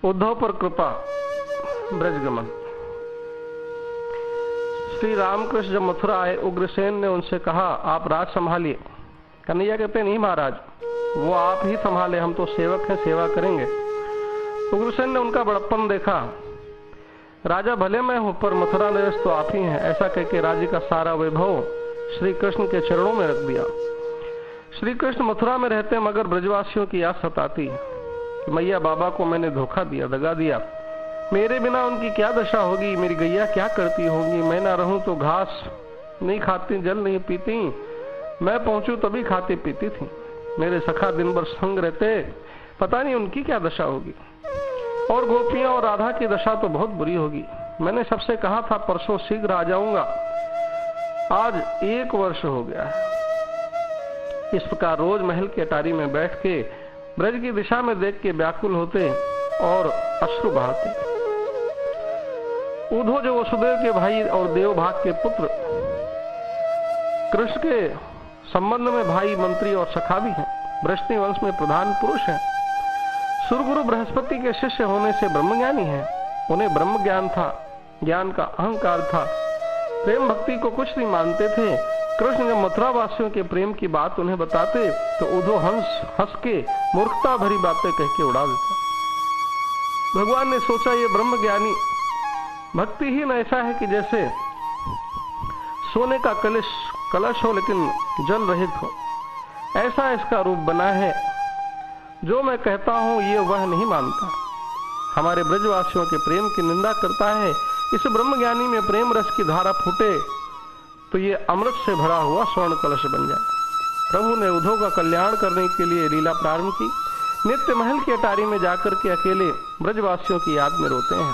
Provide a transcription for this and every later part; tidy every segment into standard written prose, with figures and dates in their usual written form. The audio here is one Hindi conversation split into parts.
उद्धव पर कृपा। ब्रजगमन। श्री रामकृष्ण जब मथुरा आए, उग्रसेन ने उनसे कहा, आप राज संभालिए। कन्हैया कहते, नहीं महाराज, वो आप ही संभाले, हम तो सेवक हैं, सेवा करेंगे। उग्रसेन ने उनका बड़प्पन देखा। राजा भले मैं हूं, पर मथुरा नरेश तो आप ही हैं। ऐसा कहकर राज्य का सारा वैभव श्री कृष्ण के चरणों में रख दिया। श्री कृष्ण मथुरा में रहते, मगर ब्रजवासियों की याद सताती कि मैया बाबा को मैंने धोखा दिया, दगा दिया। मेरे बिना उनकी क्या दशा होगी, मेरी गैया क्या करती होगी। मैं ना रहूं तो घास नहीं खाती, जल नहीं पीती, मैं पहुंचूं तभी खाती पीती थी। मेरे सखा दिन भर संग रहते, पता नहीं उनकी क्या दशा होगी। और गोपियां और राधा की दशा तो बहुत बुरी होगी। मैंने सबसे कहा था परसों शीघ्र आ जाऊंगा, आज 1 वर्ष हो गया है। इस प्रकार रोज महल के अटारी में बैठ के ब्रज की दिशा में देख के व्याकुल होते और अश्रु बहाते। उद्धव जो वसुदेव के भाई और देवभाग के पुत्र, कृष्ण के संबंध में भाई, मंत्री और सखा भी हैं, वृष्णि वंश में प्रधान पुरुष हैं, सुरगुरु बृहस्पति के शिष्य होने से ब्रह्मज्ञानी हैं। उन्हें ब्रह्म ज्ञान था, ज्ञान का अहंकार था, प्रेम भक्ति को कुछ नहीं मानते थे। कृष्ण जब मथुरा वासियों के प्रेम की बात उन्हें बताते तो उद्धव हंस के मूर्खता भरी बातें कह के उड़ा देता। भगवान ने सोचा, ये ब्रह्म ज्ञानी भक्तिहीन ऐसा है कि जैसे सोने का कलश हो लेकिन जल रहित हो, ऐसा इसका रूप बना है। जो मैं कहता हूं ये वह नहीं मानता, हमारे ब्रजवासियों के प्रेम की निंदा करता है। इस ब्रह्म ज्ञानी में प्रेम रस की धारा फूटे तो ये अमृत से भरा हुआ स्वर्ण कलश बन जाए। प्रभु ने उद्धव का कल्याण करने के लिए लीला प्रारंभ की। नित्य महल की अटारी में जाकर के अकेले ब्रजवासियों की याद में रोते हैं।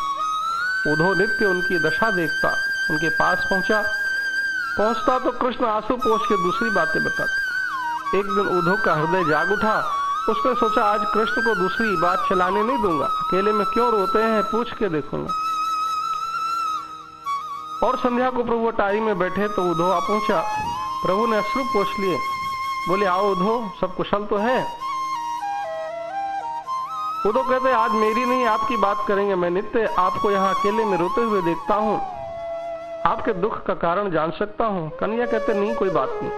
उद्धव नित्य उनकी दशा देखता, उनके पास पहुंचता तो कृष्ण आंसू पोंछ के दूसरी बातें बताते। एक दिन उद्धव का हृदय जाग उठा। उसने सोचा, आज कृष्ण को दूसरी बात चलाने नहीं दूंगा, अकेले में क्यों रोते हैं पूछ के देखूंगा। और संध्या को प्रभु अटारी में बैठे तो उद्धव आ पहुंचा। प्रभु ने अश्रु पोंछ लिए, बोले, आओ उद्धव, सब कुशल तो है। उद्धव कहते, आज मेरी नहीं आपकी बात करेंगे। मैं नित्य आपको यहाँ अकेले में रोते हुए देखता हूँ, आपके दुख का कारण जान सकता हूँ। कन्हैया कहते, नहीं कोई बात नहीं।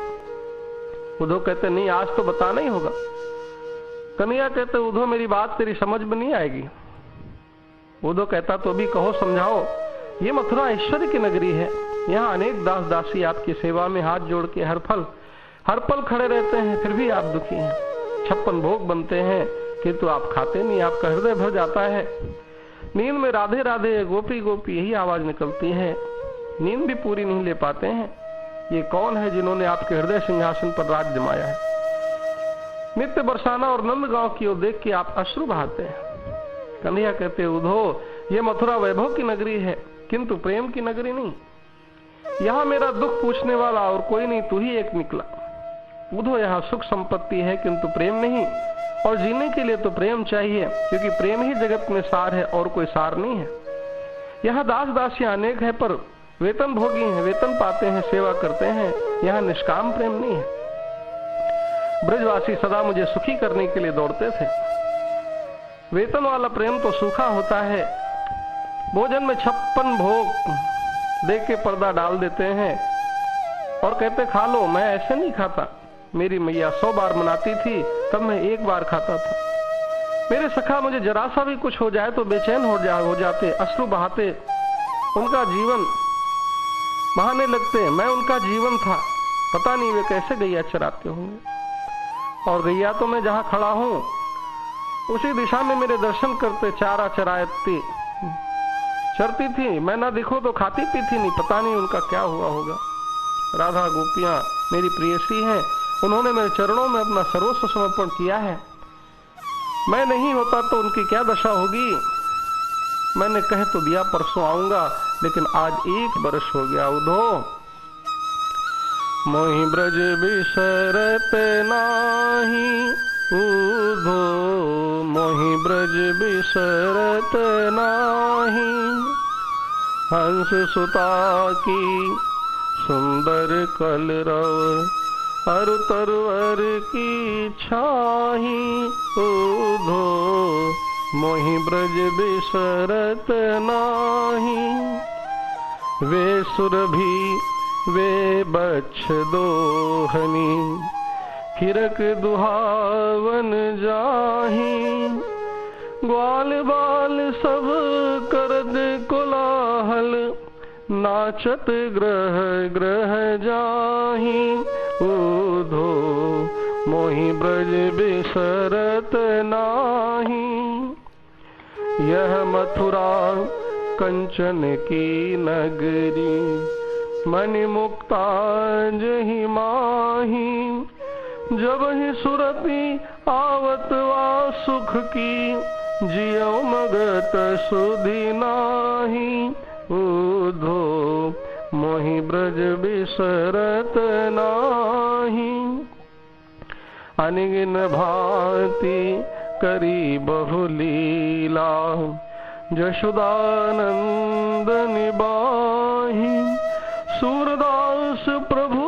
उद्धव कहते, नहीं आज तो बताना ही होगा। कन्हैया कहते, उद्धव मेरी बात तेरी समझ में नहीं आएगी। उद्धव कहता, तो भी कहो, समझाओ। ये मथुरा ऐश्वर्य की नगरी है, यहाँ अनेक दास दासी आपकी सेवा में हाथ जोड़ के हर पल खड़े रहते हैं, फिर भी आप दुखी हैं। 56 भोग बनते हैं किंतु आप खाते नहीं, आपका हृदय भर जाता है। नींद में राधे राधे, गोपी गोपी यही आवाज निकलती है, नींद भी पूरी नहीं ले पाते हैं। ये कौन है जिन्होंने आपके हृदय सिंहासन पर राज जमाया है। नित्य बरसाना और नंदगांव की ओर देख के आप अश्रु बहाते हैं। कन्हैया कहते, उद्धव ये मथुरा वैभव की नगरी है किंतु प्रेम की नगरी नहीं। यहाँ मेरा दुख पूछने वाला और कोई नहीं, तू ही एक निकला। उद्धव यहाँ सुख संपत्ति है किंतु प्रेम नहीं, और जीने के लिए तो प्रेम चाहिए, क्योंकि प्रेम ही जगत में सार है और कोई सार नहीं है। यहाँ दास दासियां अनेक है पर वेतन भोगी हैं, वेतन पाते हैं, सेवा करते हैं। यहाँ निष्काम प्रेम नहीं है। ब्रजवासी सदा मुझे सुखी करने के लिए दौड़ते थे। वेतन वाला प्रेम तो सूखा होता है। भोजन में 56 भोग दे के पर्दा डाल देते हैं और कहते खा लो। मैं ऐसे नहीं खाता। मेरी मैया 100 बार मनाती थी, तब मैं 1 बार खाता था। मेरे सखा मुझे जरा सा भी कुछ हो जाए तो बेचैन हो जाते, अश्रु बहाते, उनका जीवन बहाने लगते। मैं उनका जीवन था, पता नहीं वे कैसे गैया चराते होंगे। और गैया तो मैं जहां खड़ा हूं उसी दिशा में मेरे दर्शन करते चारा चरती थी। मैं ना दिखो तो खाती पीती नहीं, पता नहीं उनका क्या हुआ होगा। राधा गोपियां मेरी प्रेयसी हैं, उन्होंने मेरे चरणों में अपना सर्वस्व समर्पण किया है। मैं नहीं होता तो उनकी क्या दशा होगी। मैंने कहे तो दिया परसों आऊंगा, लेकिन आज 1 वर्ष हो गया। उद्धव मोहि ब्रज बिसरत नाही, उद्धव मोहि ब्रज बिसरत नाही। हंस सुता की सुंदर कलरव, अरु तरवर की छाही। उद्धव मोहि ब्रज बिसरत नाही। वे सुरभि वे बच्छ दोहनी, हिरक दुहावन जाही। ग्वाल बाल सब करद कोलाहल, नाचत ग्रह ग्रह जाही। ऊधो मोहि ब्रज बिसरत नाही। यह मथुरा कंचन की नगरी, मणि मुक्ता जहि माही। जब ही सुरति आवत वा सुख की, जियो मगत सुधि नाही। ऊधो मोहि ब्रज बिसरत नाही। अनगिन भांति करी बहुलीला, जशोदानंदन बाही। सूरदास प्रभु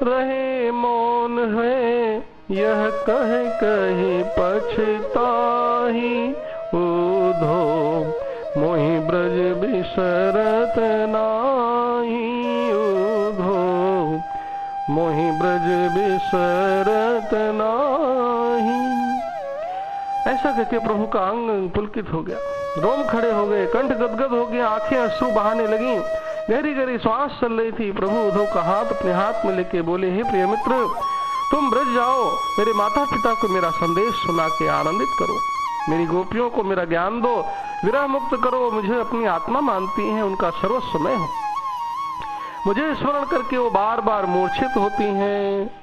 रहे मौन है, यह कहे कहे पछताही। ऊधो मोहि ब्रज बिसरत नाही। ऊधो मोहि ब्रज बिसरत नाही। ऐसा कहते प्रभु का अंग पुलकित हो गया, रोम खड़े हो गए, कंठ गदगद हो गया, आंखें अश्रु बहाने लगी, गहरी गहरी श्वास चल रही थी। प्रभु उद्धव का हाथ अपने हाथ में लेके बोले, हे प्रिय मित्र, तुम ब्रज जाओ, मेरे माता पिता को मेरा संदेश सुना के आनंदित करो, मेरी गोपियों को मेरा ज्ञान दो, विरह मुक्त करो। मुझे अपनी आत्मा मानती हैं, उनका सर्वस्व मैं हूं। मुझे स्मरण करके वो बार बार मूर्छित होती हैं,